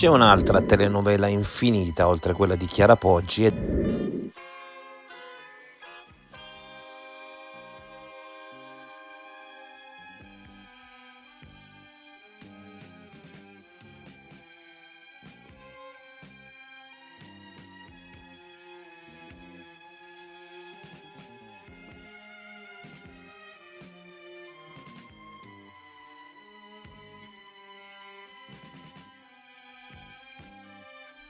C'è un'altra telenovela infinita oltre quella di Chiara Poggi e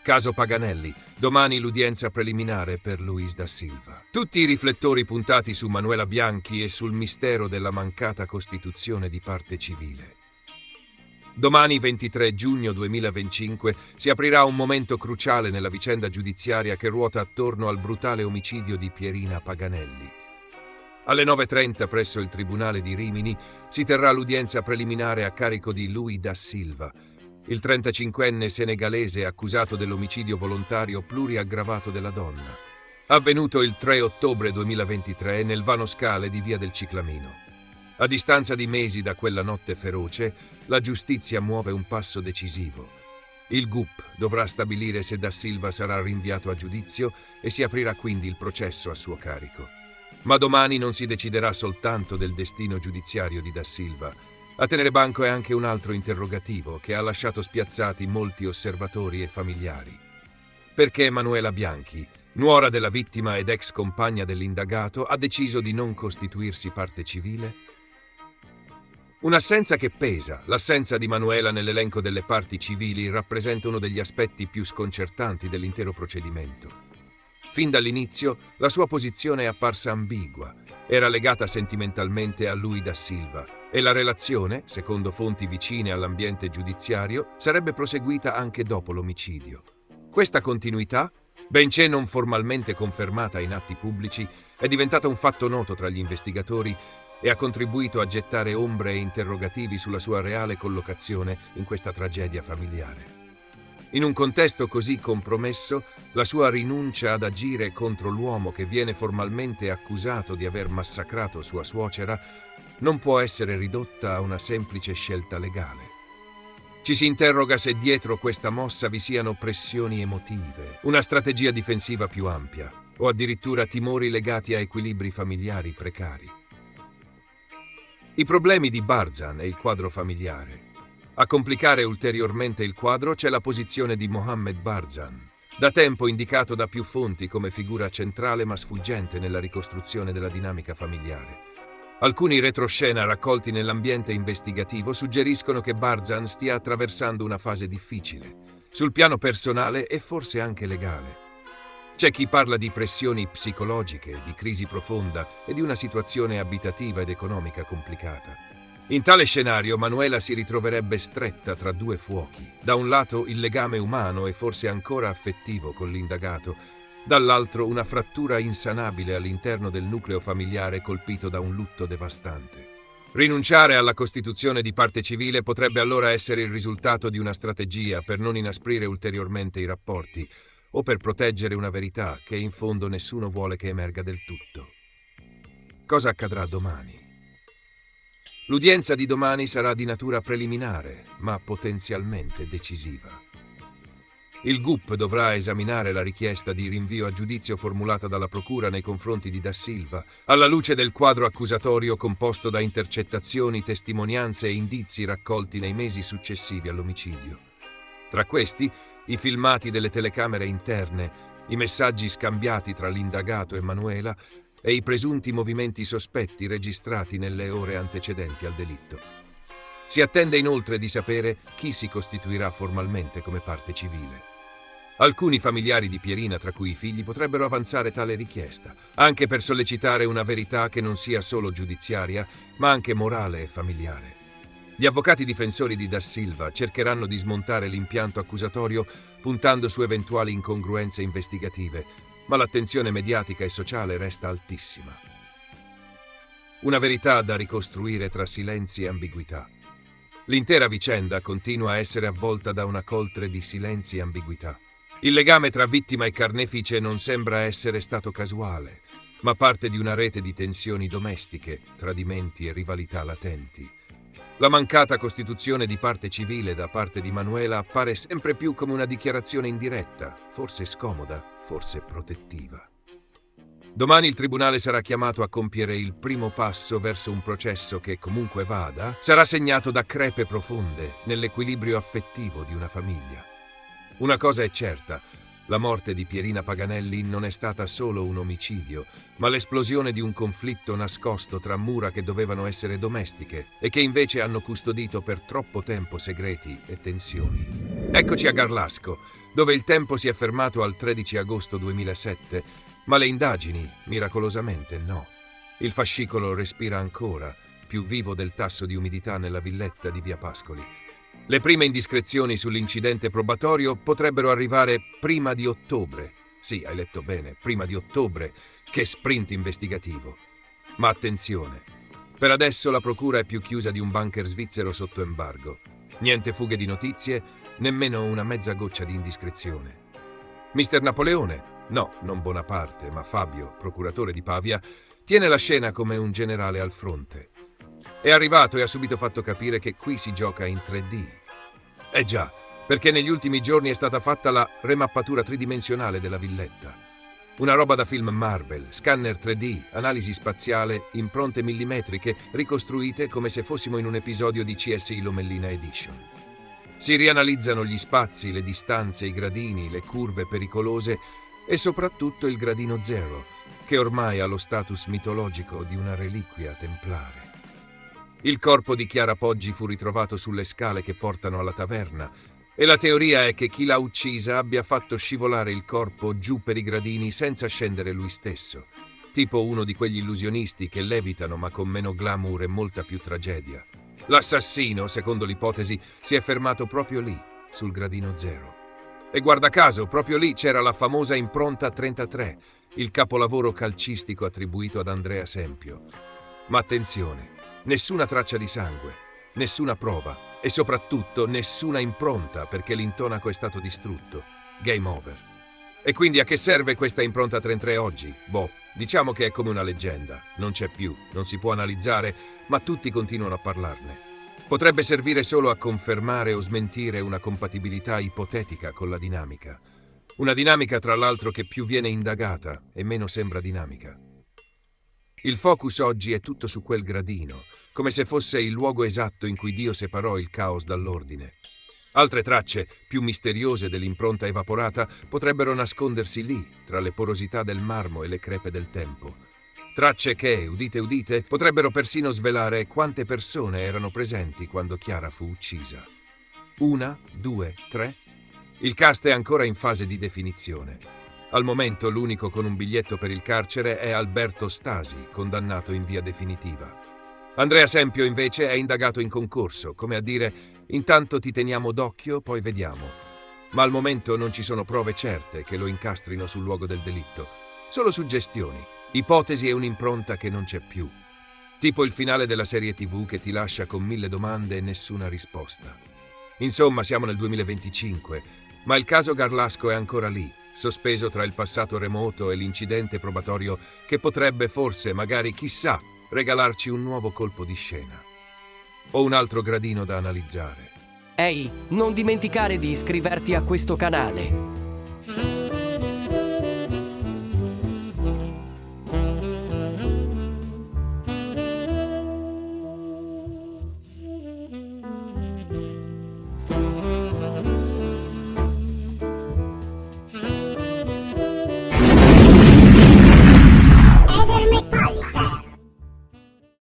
Caso Paganelli. Domani l'udienza preliminare per Luis da Silva. Tutti i riflettori puntati su Manuela Bianchi e sul mistero della mancata costituzione di parte civile. Domani 23 giugno 2025 si aprirà un momento cruciale nella vicenda giudiziaria che ruota attorno al brutale omicidio di Pierina Paganelli. Alle 9:30 presso il Tribunale di Rimini si terrà l'udienza preliminare a carico di Luis da Silva, il 35enne senegalese accusato dell'omicidio volontario pluriaggravato della donna, avvenuto il 3 ottobre 2023 nel vano scale di Via del Ciclamino. A distanza di mesi da quella notte feroce, la giustizia muove un passo decisivo. Il GUP dovrà stabilire se Da Silva sarà rinviato a giudizio e si aprirà quindi il processo a suo carico. Ma domani non si deciderà soltanto del destino giudiziario di Da Silva. A tenere banco è anche un altro interrogativo che ha lasciato spiazzati molti osservatori e familiari. Perché Manuela Bianchi, nuora della vittima ed ex compagna dell'indagato, ha deciso di non costituirsi parte civile? Un'assenza che pesa. L'assenza di Manuela nell'elenco delle parti civili rappresenta uno degli aspetti più sconcertanti dell'intero procedimento. Fin dall'inizio la sua posizione è apparsa ambigua. Era legata sentimentalmente a Luis da Silva e la relazione, secondo fonti vicine all'ambiente giudiziario, sarebbe proseguita anche dopo l'omicidio. Questa continuità, benché non formalmente confermata in atti pubblici, è diventata un fatto noto tra gli investigatori e ha contribuito a gettare ombre e interrogativi sulla sua reale collocazione in questa tragedia familiare. In un contesto così compromesso, la sua rinuncia ad agire contro l'uomo che viene formalmente accusato di aver massacrato sua suocera non può essere ridotta a una semplice scelta legale. Ci si interroga se dietro questa mossa vi siano pressioni emotive, una strategia difensiva più ampia o addirittura timori legati a equilibri familiari precari. I problemi di Barzan e il quadro familiare. A complicare ulteriormente il quadro c'è la posizione di Mohammed Barzan, da tempo indicato da più fonti come figura centrale ma sfuggente nella ricostruzione della dinamica familiare. Alcuni retroscena raccolti nell'ambiente investigativo suggeriscono che Barzan stia attraversando una fase difficile, sul piano personale e forse anche legale. C'è chi parla di pressioni psicologiche, di crisi profonda e di una situazione abitativa ed economica complicata. In tale scenario Manuela si ritroverebbe stretta tra due fuochi. Da un lato il legame umano e forse ancora affettivo con l'indagato, dall'altro una frattura insanabile all'interno del nucleo familiare colpito da un lutto devastante. Rinunciare alla costituzione di parte civile potrebbe allora essere il risultato di una strategia per non inasprire ulteriormente i rapporti o per proteggere una verità che in fondo nessuno vuole che emerga del tutto. Cosa accadrà domani? L'udienza di domani sarà di natura preliminare, ma potenzialmente decisiva. Il GUP dovrà esaminare la richiesta di rinvio a giudizio formulata dalla Procura nei confronti di Da Silva, alla luce del quadro accusatorio composto da intercettazioni, testimonianze e indizi raccolti nei mesi successivi all'omicidio. Tra questi, i filmati delle telecamere interne, i messaggi scambiati tra l'indagato e Manuela e i presunti movimenti sospetti registrati nelle ore antecedenti al delitto. Si attende inoltre di sapere chi si costituirà formalmente come parte civile. Alcuni familiari di Pierina, tra cui i figli, potrebbero avanzare tale richiesta, anche per sollecitare una verità che non sia solo giudiziaria, ma anche morale e familiare. Gli avvocati difensori di Da Silva cercheranno di smontare l'impianto accusatorio puntando su eventuali incongruenze investigative, ma l'attenzione mediatica e sociale resta altissima. Una verità da ricostruire tra silenzi e ambiguità. L'intera vicenda continua a essere avvolta da una coltre di silenzi e ambiguità. Il legame tra vittima e carnefice non sembra essere stato casuale, ma parte di una rete di tensioni domestiche, tradimenti e rivalità latenti. La mancata costituzione di parte civile da parte di Manuela appare sempre più come una dichiarazione indiretta, forse scomoda, forse protettiva. Domani il tribunale sarà chiamato a compiere il primo passo verso un processo che, comunque vada, sarà segnato da crepe profonde nell'equilibrio affettivo di una famiglia. Una cosa è certa: la morte di Pierina Paganelli non è stata solo un omicidio, ma l'esplosione di un conflitto nascosto tra mura che dovevano essere domestiche e che invece hanno custodito per troppo tempo segreti e tensioni. Eccoci a Garlasco, dove il tempo si è fermato al 13 agosto 2007, ma le indagini, miracolosamente, no. Il fascicolo respira ancora, più vivo del tasso di umidità nella villetta di Via Pascoli. Le prime indiscrezioni sull'incidente probatorio potrebbero arrivare prima di ottobre. Sì, hai letto bene, prima di ottobre, che sprint investigativo. Ma attenzione, per adesso la procura è più chiusa di un bunker svizzero sotto embargo. Niente fughe di notizie, nemmeno una mezza goccia di indiscrezione. Mister Napoleone, no, non Bonaparte, ma Fabio, procuratore di Pavia, tiene la scena come un generale al fronte. È arrivato e ha subito fatto capire che qui si gioca in 3D. Eh già, perché negli ultimi giorni è stata fatta la remappatura tridimensionale della villetta. Una roba da film Marvel, scanner 3D, analisi spaziale, impronte millimetriche, ricostruite come se fossimo in un episodio di CSI Lomellina Edition. Si rianalizzano gli spazi, le distanze, i gradini, le curve pericolose e soprattutto il gradino zero, che ormai ha lo status mitologico di una reliquia templare. Il corpo di Chiara Poggi fu ritrovato sulle scale che portano alla taverna e la teoria è che chi l'ha uccisa abbia fatto scivolare il corpo giù per i gradini senza scendere lui stesso, tipo uno di quegli illusionisti che levitano ma con meno glamour e molta più tragedia. L'assassino, secondo l'ipotesi, si è fermato proprio lì, sul gradino zero. E guarda caso, proprio lì c'era la famosa impronta 33, il capolavoro calcistico attribuito ad Andrea Sempio. Ma attenzione, nessuna traccia di sangue, nessuna prova e soprattutto nessuna impronta perché l'intonaco è stato distrutto. Game over. E quindi a che serve questa impronta 33 oggi? Boh, diciamo che è come una leggenda, non c'è più, non si può analizzare, ma tutti continuano a parlarne. Potrebbe servire solo a confermare o smentire una compatibilità ipotetica con la dinamica. Una dinamica, tra l'altro, che più viene indagata e meno sembra dinamica. Il focus oggi è tutto su quel gradino, come se fosse il luogo esatto in cui Dio separò il caos dall'ordine. Altre tracce, più misteriose dell'impronta evaporata, potrebbero nascondersi lì, tra le porosità del marmo e le crepe del tempo. Tracce che, udite udite, potrebbero persino svelare quante persone erano presenti quando Chiara fu uccisa. 1, 2, 3? Il cast è ancora in fase di definizione. Al momento l'unico con un biglietto per il carcere è Alberto Stasi, condannato in via definitiva. Andrea Sempio invece è indagato in concorso, come a dire: intanto ti teniamo d'occhio, poi vediamo. Ma al momento non ci sono prove certe che lo incastrino sul luogo del delitto. Solo suggestioni, ipotesi e un'impronta che non c'è più. Tipo il finale della serie TV che ti lascia con 1000 domande e nessuna risposta. Insomma, siamo nel 2025, ma il caso Garlasco è ancora lì, sospeso tra il passato remoto e l'incidente probatorio che potrebbe forse, magari, chissà, regalarci un nuovo colpo di scena. O un altro gradino da analizzare. Ehi, non dimenticare di iscriverti a questo canale.